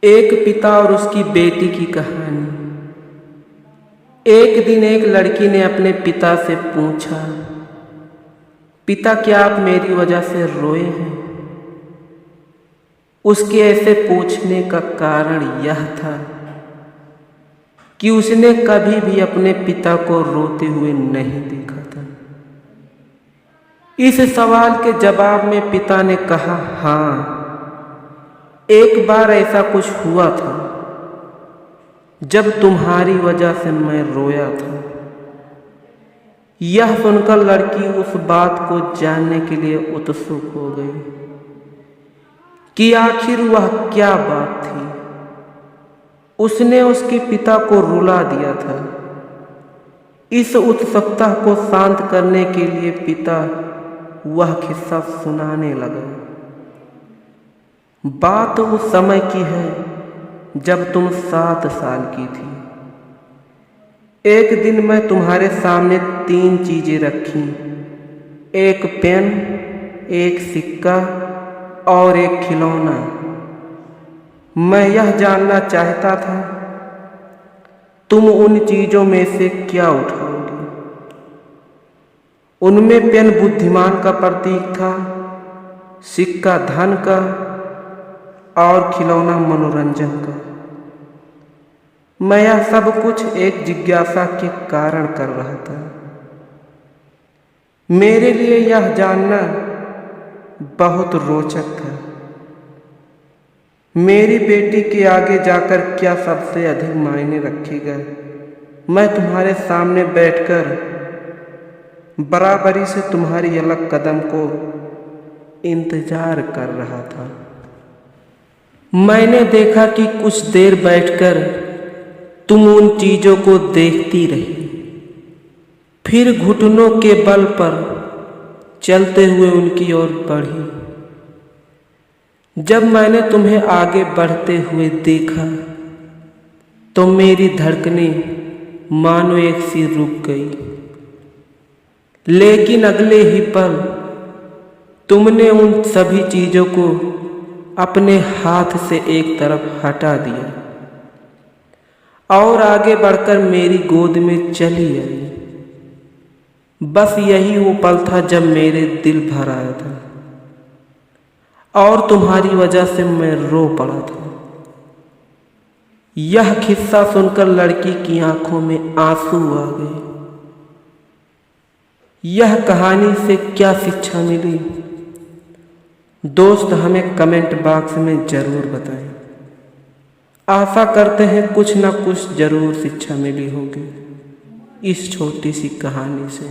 एक पिता और उसकी बेटी की कहानी। एक दिन एक लड़की ने अपने पिता से पूछा, पिता क्या आप मेरी वजह से रोए हैं? उसके ऐसे पूछने का कारण यह था कि उसने कभी भी अपने पिता को रोते हुए नहीं देखा था। इस सवाल के जवाब में पिता ने कहा, हाँ, एक बार ऐसा कुछ हुआ था जब तुम्हारी वजह से मैं रोया था। यह सुनकर लड़की उस बात को जानने के लिए उत्सुक हो गई कि आखिर वह क्या बात थी। उसने उसके पिता को रुला दिया था। इस उत्सुकता को शांत करने के लिए पिता वह किस्सा सुनाने लगा। बात उस समय की है जब तुम 7 साल की थी। एक दिन मैं तुम्हारे सामने 3 चीजें रखी, एक पेन, एक सिक्का और एक खिलौना। मैं यह जानना चाहता था तुम उन चीजों में से क्या उठाओगे। उनमें पेन बुद्धिमान का प्रतीक था, सिक्का धन का और खिलौना मनोरंजन का। मैं यह सब कुछ एक जिज्ञासा के कारण कर रहा था। मेरे लिए यह जानना बहुत रोचक था, मेरी बेटी के आगे जाकर क्या सबसे अधिक मायने रखेगा। मैं तुम्हारे सामने बैठकर बराबरी से तुम्हारी अलग कदम को इंतजार कर रहा था। मैंने देखा कि कुछ देर बैठकर तुम उन चीजों को देखती रही, फिर घुटनों के बल पर चलते हुए उनकी ओर बढ़ी। जब मैंने तुम्हें आगे बढ़ते हुए देखा तो मेरी धड़कनें मानो एक सी रुक गई, लेकिन अगले ही पल तुमने उन सभी चीजों को अपने हाथ से एक तरफ हटा दिया और आगे बढ़कर मेरी गोद में चली आई। बस यही वो पल था जब मेरे दिल भर आया था और तुम्हारी वजह से मैं रो पड़ा था। यह किस्सा सुनकर लड़की की आंखों में आंसू आ गए। यह कहानी से क्या शिक्षा मिली, दोस्त हमें कमेंट बॉक्स में जरूर बताएं। आशा करते हैं कुछ ना कुछ जरूर शिक्षा मिली होगी इस छोटी सी कहानी से।